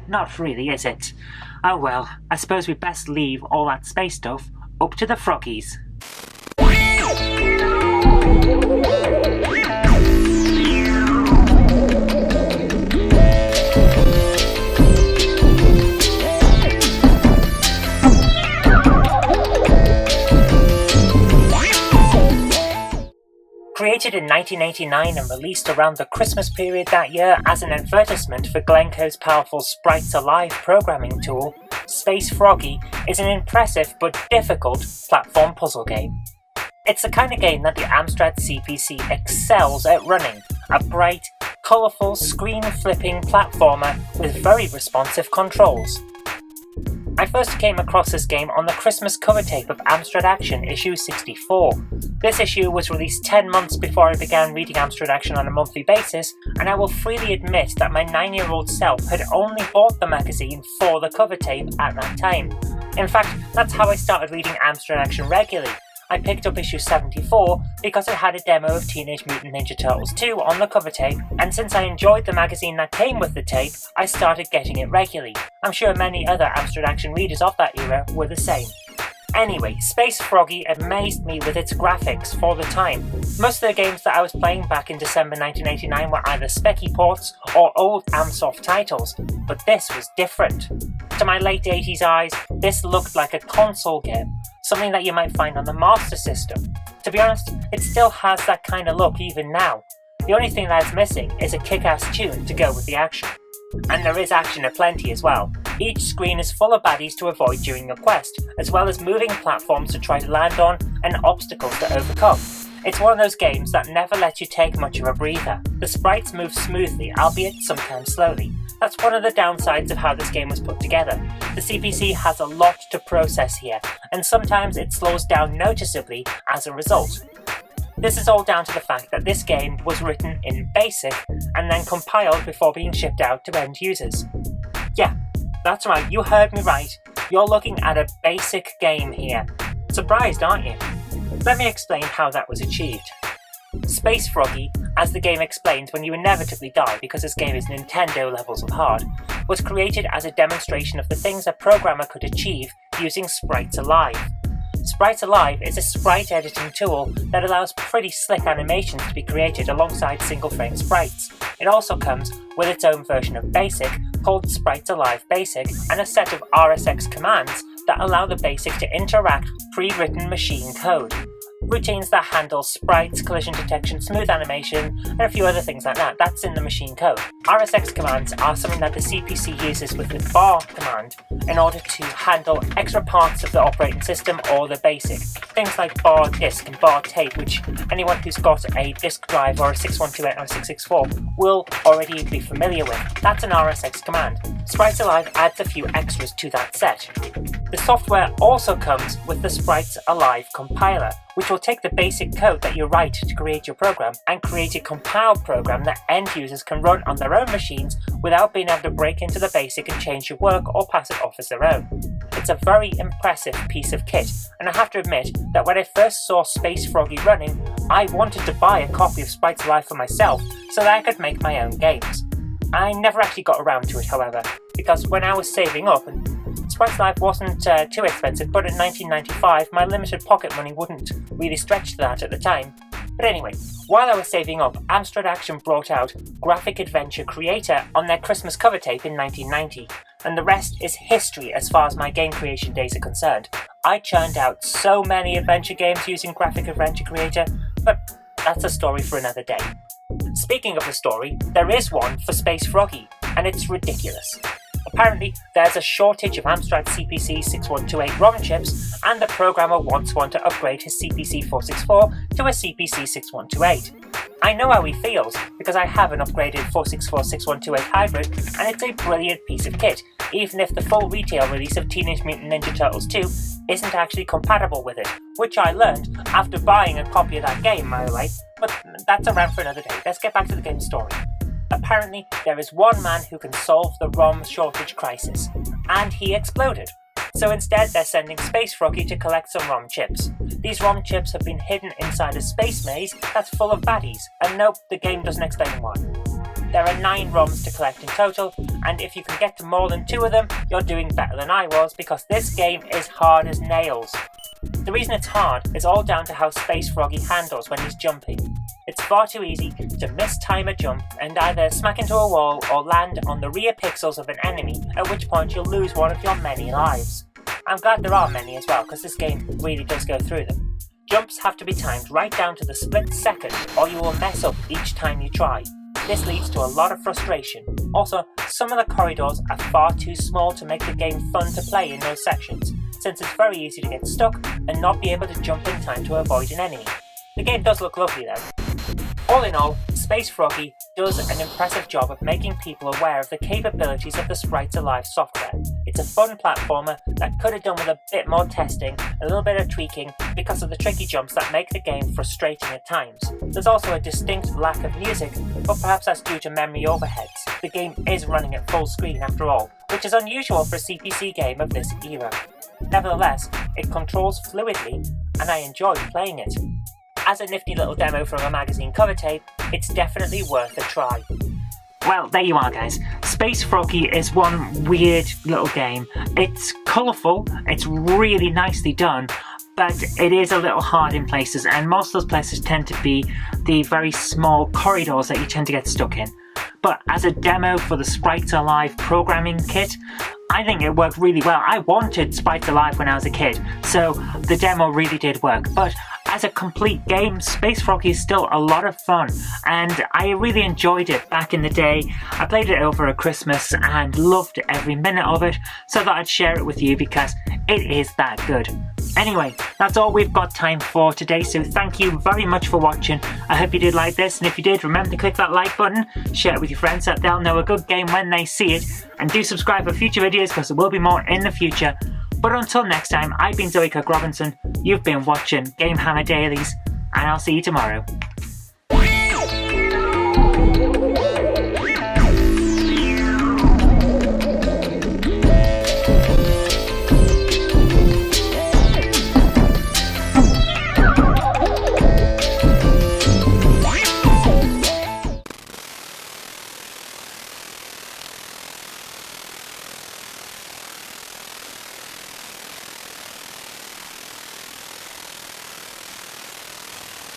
not really, is it? Oh well, I suppose we best leave all that space stuff up to the Froggies. Created in 1989 and released around the Christmas period that year as an advertisement for Glencoe's powerful Sprites Alive programming tool, Space Froggy is an impressive but difficult platform puzzle game. It's the kind of game that the Amstrad CPC excels at running, a bright, colourful, screen-flipping platformer with very responsive controls. I first came across this game on the Christmas cover tape of Amstrad Action issue 64. This issue was released 10 months before I began reading Amstrad Action on a monthly basis, and I will freely admit that my 9-year-old self had only bought the magazine for the cover tape at that time. In fact, that's how I started reading Amstrad Action regularly. I picked up issue 74 because it had a demo of Teenage Mutant Ninja Turtles 2 on the cover tape, and since I enjoyed the magazine that came with the tape, I started getting it regularly. I'm sure many other Amstrad Action readers of that era were the same. Anyway, Space Froggy amazed me with its graphics for the time. Most of the games that I was playing back in December 1989 were either specky ports or old Amsoft titles, but this was different. To my late 80s eyes, this looked like a console game, something that you might find on the Master System. To be honest, it still has that kind of look even now. The only thing that's missing is a kick-ass tune to go with the action. And there is action aplenty as well. Each screen is full of baddies to avoid during your quest, as well as moving platforms to try to land on and obstacles to overcome. It's one of those games that never lets you take much of a breather. The sprites move smoothly, albeit sometimes slowly. That's one of the downsides of how this game was put together. The CPC has a lot to process here, and sometimes it slows down noticeably as a result. This is all down to the fact that this game was written in BASIC and then compiled before being shipped out to end users. Yeah, that's right, you heard me right. You're looking at a BASIC game here. Surprised, aren't you? Let me explain how that was achieved. Space Froggy, as the game explains when you inevitably die because this game is Nintendo levels of hard, was created as a demonstration of the things a programmer could achieve using Sprites Alive. Sprites Alive is a sprite editing tool that allows pretty slick animations to be created alongside single-frame sprites. It also comes with its own version of BASIC called Sprites Alive Basic and a set of RSX commands that allow the BASIC to interact with pre-written machine code. Routines that handle sprites, collision detection, smooth animation, and a few other things like that. That's in the machine code. RSX commands are something that the CPC uses with the bar command in order to handle extra parts of the operating system or the BASIC. Things like bar disk and bar tape, which anyone who's got a disk drive or a 6128 or a 664 will already be familiar with. That's an RSX command. Sprites Alive adds a few extras to that set. The software also comes with the Sprites Alive compiler, which will take the basic code that you write to create your program and create a compiled program that end users can run on their own machines without being able to break into the BASIC and change your work or pass it off as their own. It's a very impressive piece of kit, and I have to admit that when I first saw Space Froggy running, I wanted to buy a copy of Sprites Alive for myself so that I could make my own games. I never actually got around to it, however, because when I was saving up, and Sprites Alive wasn't too expensive, but in 1995 my limited pocket money wouldn't really stretch to that at the time. But anyway, while I was saving up, Amstrad Action brought out Graphic Adventure Creator on their Christmas cover tape in 1990, and the rest is history as far as my game creation days are concerned. I churned out so many adventure games using Graphic Adventure Creator, but that's a story for another day. Speaking of a story, there is one for Space Froggy, and it's ridiculous. Apparently, there's a shortage of Amstrad CPC 6128 ROM chips, and the programmer wants one to upgrade his CPC 464 to a CPC 6128. I know how he feels, because I have an upgraded 464-6128 hybrid, and it's a brilliant piece of kit, even if the full retail release of Teenage Mutant Ninja Turtles 2 isn't actually compatible with it, which I learned after buying a copy of that game, by the way, but that's around for another day. Let's get back to the game story. Apparently, there is one man who can solve the ROM shortage crisis, and he exploded. So instead, they're sending Space Froggy to collect some ROM chips. These ROM chips have been hidden inside a space maze that's full of baddies, and nope, the game doesn't explain why. There are 9 ROMs to collect in total, and if you can get to more than 2 of them, you're doing better than I was, because this game is hard as nails. The reason it's hard is all down to how Space Froggy handles when he's jumping. It's far too easy to mistime a jump and either smack into a wall or land on the rear pixels of an enemy, at which point you'll lose one of your many lives. I'm glad there are many as well, because this game really does go through them. Jumps have to be timed right down to the split second, or you will mess up each time you try. This leads to a lot of frustration. Also, some of the corridors are far too small to make the game fun to play in those sections, since it's very easy to get stuck and not be able to jump in time to avoid an enemy. The game does look lovely though. All in all, Space Froggy does an impressive job of making people aware of the capabilities of the Sprites Alive software. It's a fun platformer that could have done with a bit more testing, a little bit of tweaking, because of the tricky jumps that make the game frustrating at times. There's also a distinct lack of music, but perhaps that's due to memory overheads. The game is running at full screen after all, which is unusual for a CPC game of this era. Nevertheless, it controls fluidly, and I enjoy playing it. As a nifty little demo from a magazine cover tape, it's definitely worth a try. Well, there you are guys. Space Froggy is one weird little game. It's colourful, it's really nicely done, but it is a little hard in places, and most of those places tend to be the very small corridors that you tend to get stuck in. But as a demo for the Sprites Alive programming kit, I think it worked really well. I wanted Sprites Alive when I was a kid, so the demo really did work. But as a complete game, Space Froggy is still a lot of fun, and I really enjoyed it back in the day. I played it over at Christmas and loved every minute of it, so I thought I'd share it with you because it is that good. Anyway, that's all we've got time for today, so thank you very much for watching. I hope you did like this, and if you did, remember to click that like button, share it with your friends so that they'll know a good game when they see it, and do subscribe for future videos because there will be more in the future. But until next time, I've been Kirk-Robinson, you've been watching GameHammer Dailies, and I'll see you tomorrow.